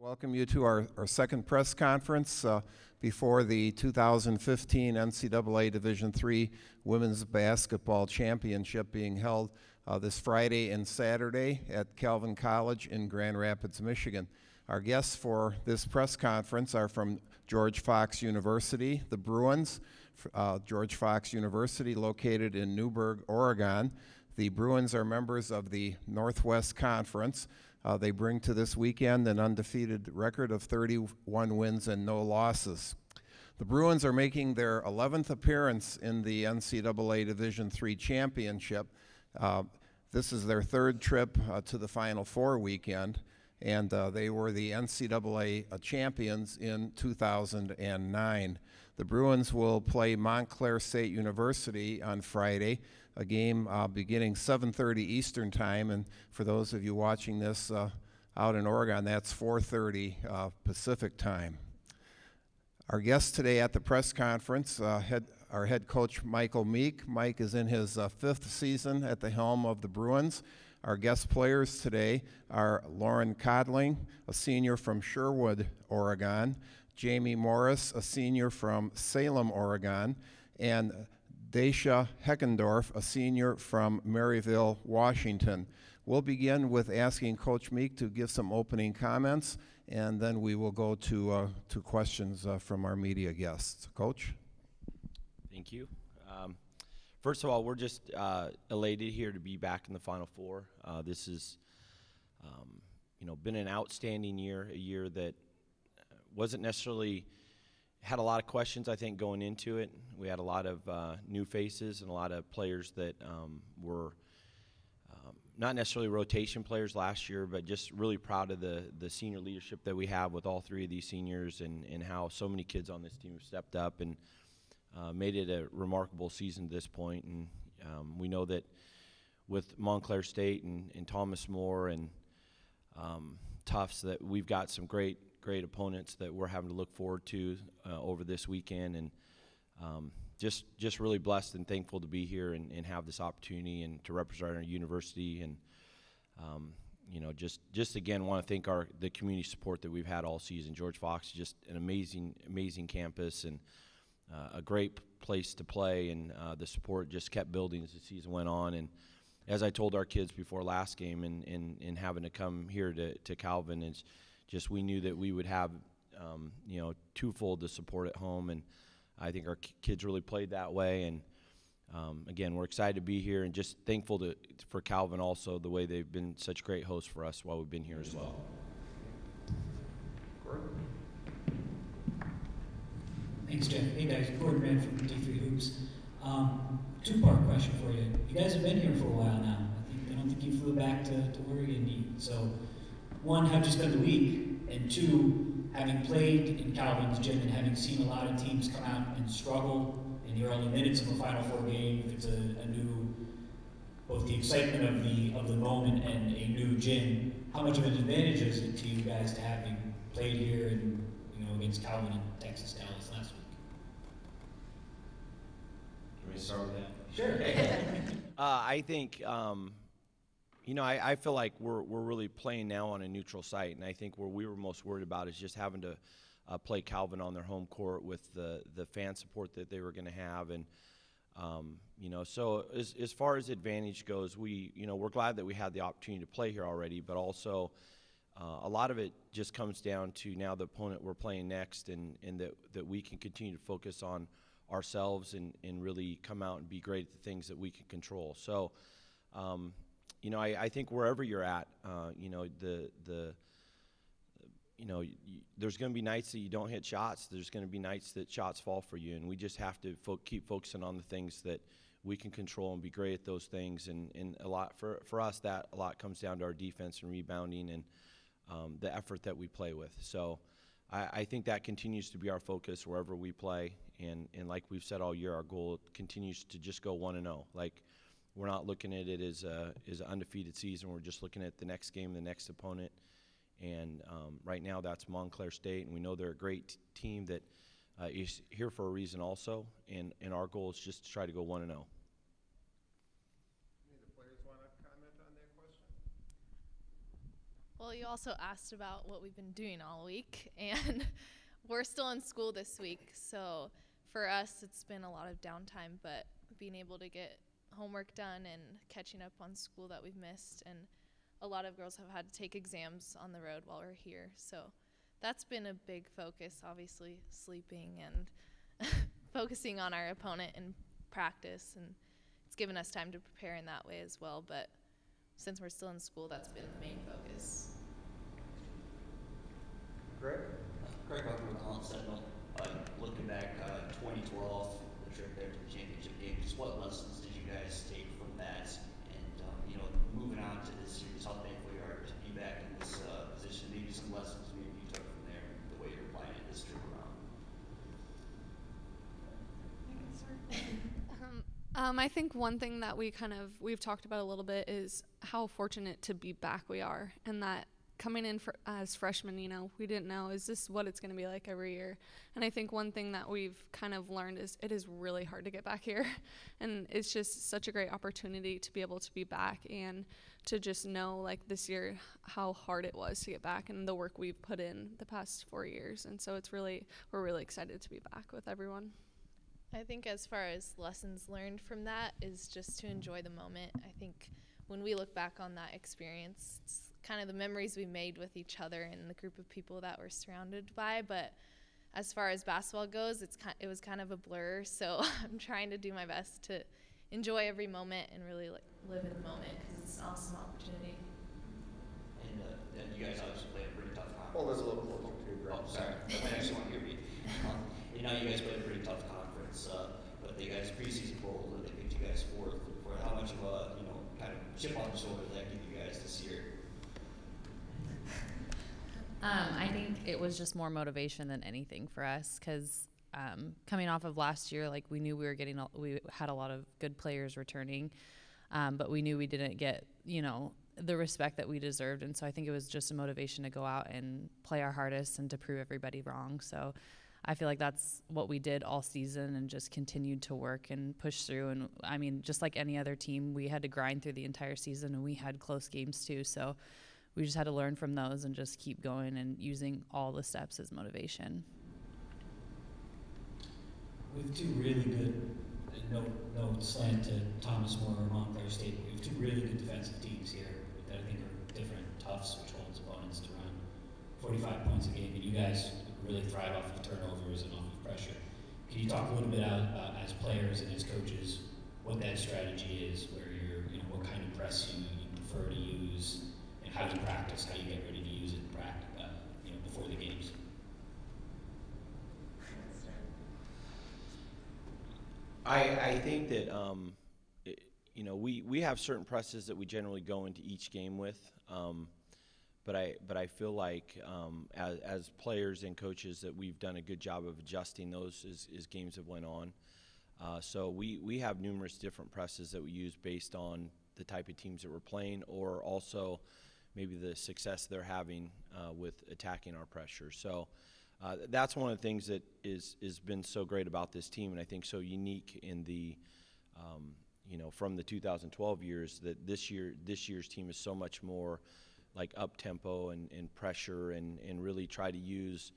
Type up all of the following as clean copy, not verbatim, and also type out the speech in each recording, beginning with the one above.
Welcome you to our second press conference before the 2015 NCAA Division III Women's Basketball Championship being held this Friday and Saturday at Calvin College in Grand Rapids, Michigan. Our guests for this press conference are from George Fox University, the Bruins. George Fox University, located in Newberg, Oregon. The Bruins are members of the Northwest Conference. They bring to this weekend an undefeated record of 31 wins and no losses. The Bruins are making their 11th appearance in the NCAA Division III Championship. This is their third trip to the Final Four weekend, and they were the NCAA champions in 2009. The Bruins will play Montclair State University on Friday, a game beginning 7:30 Eastern Time, and for those of you watching this out in Oregon, that's 4:30 Pacific Time. Our guest today at the press conference, our head coach Michael Meek. Mike is in his fifth season at the helm of the Bruins. Our guest players today are Lauren Codling, a senior from Sherwood, Oregon, Jamie Morris, a senior from Salem, Oregon, and Daisha Heckendorf, a senior from Maryville, Washington. We'll begin with asking Coach Meek to give some opening comments, and then we will go to questions from our media guests. Coach? Thank you. First of all, we're just elated here to be back in the Final Four. This has been an outstanding year, a year that wasn't necessarily had a lot of questions, I think, going into it. We had a lot of new faces and a lot of players that were not necessarily rotation players last year, but just really proud of the senior leadership that we have with all three of these seniors and how so many kids on this team have stepped up and made it a remarkable season to this point. And we know that with Montclair State and Thomas More and Tufts, that we've got some great opponents that we're having to look forward to over this weekend, and just really blessed and thankful to be here and have this opportunity and to represent our university. And just again want to thank the community support that we've had all season. George Fox is just an amazing campus and a great place to play, and the support just kept building as the season went on. And as I told our kids before last game and having to come here to Calvin, is just we knew that we would have twofold the support at home, and I think our kids really played that way. And again, we're excited to be here and just thankful for Calvin also, the way they've been such great hosts for us while we've been here as well. Thanks, Jeff. Hey guys, Gordon Rand from D3 Hoops. Two-part question for you. You guys have been here for a while now. I don't think you flew back to Oregon yet. So, one, how'd you spend the week? And two, having played in Calvin's gym and having seen a lot of teams come out and struggle in the early minutes of a Final Four game, if it's a new, both the excitement of the moment and a new gym, how much of an advantage is it to you guys to having played here and against Calvin and Texas Dallas last week? Can we start with that? Sure. I think. I feel like we're really playing now on a neutral site, and I think where we were most worried about is just having to play Calvin on their home court with the fan support that they were going to have. And so as far as advantage goes, we're glad that we had the opportunity to play here already, but also a lot of it just comes down to now the opponent we're playing next, and that we can continue to focus on ourselves and really come out and be great at the things that we can control. So I think wherever you're at, there's going to be nights that you don't hit shots. There's going to be nights that shots fall for you, and we just have to keep focusing on the things that we can control and be great at those things. And a lot for us, that a lot comes down to our defense and rebounding and the effort that we play with. So I think that continues to be our focus wherever we play. And like we've said all year, our goal continues to just go 1-0. Like, we're not looking at it as an undefeated season. We're just looking at the next game, the next opponent. And right now that's Montclair State, and we know they're a great team that is here for a reason also. And our goal is just to try to go 1-0. Any of the players want to comment on that question? Well, you also asked about what we've been doing all week, and we're still in school this week, so for us it's been a lot of downtime, but being able to get homework done and catching up on school that we've missed, and a lot of girls have had to take exams on the road while we're here, so that's been a big focus, obviously sleeping and focusing on our opponent in practice, and it's given us time to prepare in that way as well, but since we're still in school, that's been the main focus. Greg? Greg Rucker with Collins Sentinel. Looking back, 2012, the trip there to the championship game, just what lessons did you guys take from that? And, moving on to this series, how thankful you are to be back in this position? Maybe some lessons maybe you took from there, the way you're applying it this trip around. I think one thing that we've talked about a little bit is how fortunate to be back we are, and that coming in as freshmen, we didn't know, is this what it's going to be like every year? And I think one thing that we've kind of learned is it is really hard to get back here, and it's just such a great opportunity to be able to be back and to just know, like, this year how hard it was to get back and the work we've put in the past 4 years. And so we're really excited to be back with everyone. I think as far as lessons learned from that is just to enjoy the moment. I think when we look back on that experience, it's kind of the memories we made with each other and the group of people that we're surrounded by. But as far as basketball goes, it was kind of a blur. So I'm trying to do my best to enjoy every moment and really live in the moment because it's an awesome opportunity. And you guys obviously played a pretty tough conference. Well, there's a little closer to Greg. Oh, sorry. I actually want to hear me. You guys played a pretty tough conference, but the guys preseason poll, they picked you guys fourth. For how much of a kind of chip on the shoulder did that give you guys this year? I think it was just more motivation than anything for us because coming off of last year, like we knew we had a lot of good players returning, but we knew we didn't get the respect that we deserved, and so I think it was just a motivation to go out and play our hardest and to prove everybody wrong. So I feel like that's what we did all season and just continued to work and push through. And I mean, just like any other team, we had to grind through the entire season, and we had close games too. So we just had to learn from those and just keep going and using all the steps as motivation. We have two really good, no slant to Thomas More or Montclair State, but we have two really good defensive teams here that I think are different. Tufts, which holds opponents to around 45 points a game, and you guys really thrive off of turnovers and off of pressure. Can you talk a little bit about, as players and as coaches, what that strategy is, where what kind of press you prefer to use, and how you practice, how you get ready to use it in practice, before the games? I think that we have certain presses that we generally go into each game with. But I feel like as players and coaches that we've done a good job of adjusting those as games have went on. So we have numerous different presses that we use based on the type of teams that we're playing, or also maybe the success they're having with attacking our pressure. So that's one of the things that is been so great about this team, and I think so unique in the from the 2012 years, that this year's team is so much more like up tempo and pressure and really try to use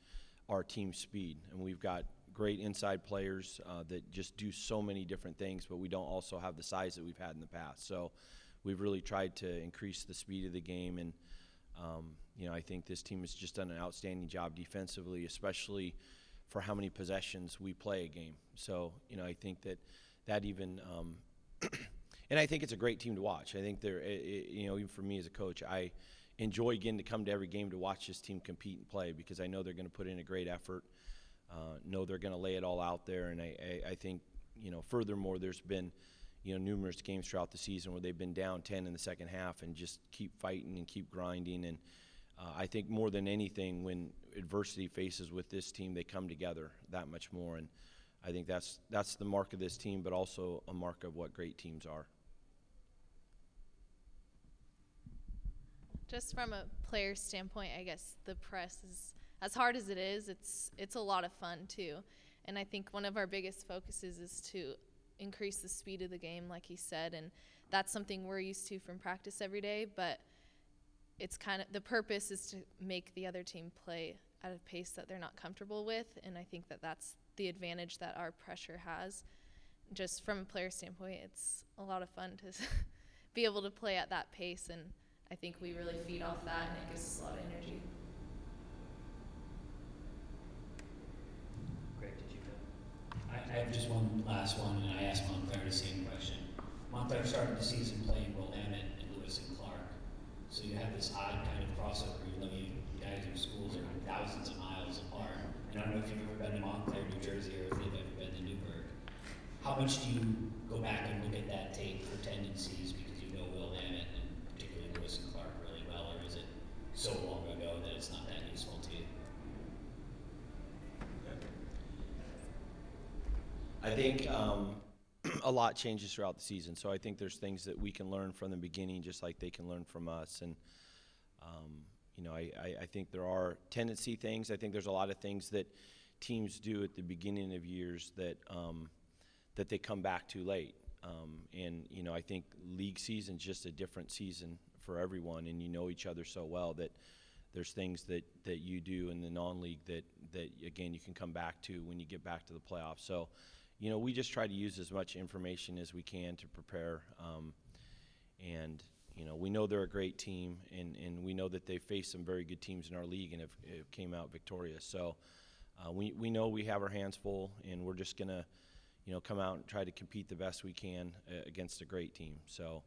our team speed. And we've got great inside players that just do so many different things, but we don't also have the size that we've had in the past. So we've really tried to increase the speed of the game. And, I think this team has just done an outstanding job defensively, especially for how many possessions we play a game. So, I think that even and I think it's a great team to watch. I think they're, even for me as a coach, I enjoy getting to come to every game to watch this team compete and play, because I know they're going to put in a great effort, know they're going to lay it all out there. And I think, furthermore, there's been, numerous games throughout the season where they've been down 10 in the second half and just keep fighting and keep grinding. And I think more than anything, when adversity faces with this team, they come together that much more. And I think that's the mark of this team, but also a mark of what great teams are. Just from a player standpoint, I guess the press is, as hard as it is, it's a lot of fun too. And I think one of our biggest focuses is to increase the speed of the game, like he said, and that's something we're used to from practice every day. But it's kind of, the purpose is to make the other team play at a pace that they're not comfortable with, and I think that that's the advantage that our pressure has. Just from a player standpoint, it's a lot of fun to be able to play at that pace, and I think we really feed off that, and it gives us a lot of energy. Greg, did you go? I have just one last one, and I asked Montclair the same question. Montclair started the season playing Willamette and Lewis and Clark. So you have this odd kind of crossover, even though you guys, your schools are thousands of miles apart. And I don't know if you've ever been to Montclair, New Jersey, or if they've ever been to Newburgh. How much do you go back and look at that tape for tendencies because you know Willamette and particularly Lewis and Clark really well, or is it so long ago that it's not that useful to you? I think a lot changes throughout the season, so I think there's things that we can learn from the beginning just like they can learn from us. And you know, I think there are tendency things. I think there's a lot of things that teams do at the beginning of years that that they come back too late. And you know, I think league season's just a different season for everyone, and you know each other so well that there's things that you do in the non-league that again you can come back to when you get back to the playoffs. So you know, we just try to use as much information as we can to prepare. And, you know, we know they're a great team, and we know that they've faced some very good teams in our league and have came out victorious. So we know we have our hands full, and we're just going to, you know, come out and try to compete the best we can against a great team. So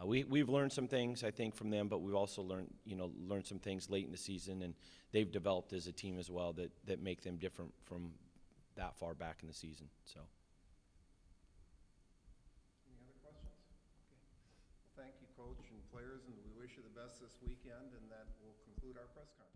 we've learned some things, I think, from them, but we've also learned some things late in the season, and they've developed as a team as well that make them different from that far back in the season. So. Any other questions? Okay. Well, thank you, Coach and players, and we wish you the best this weekend, and that will conclude our press conference.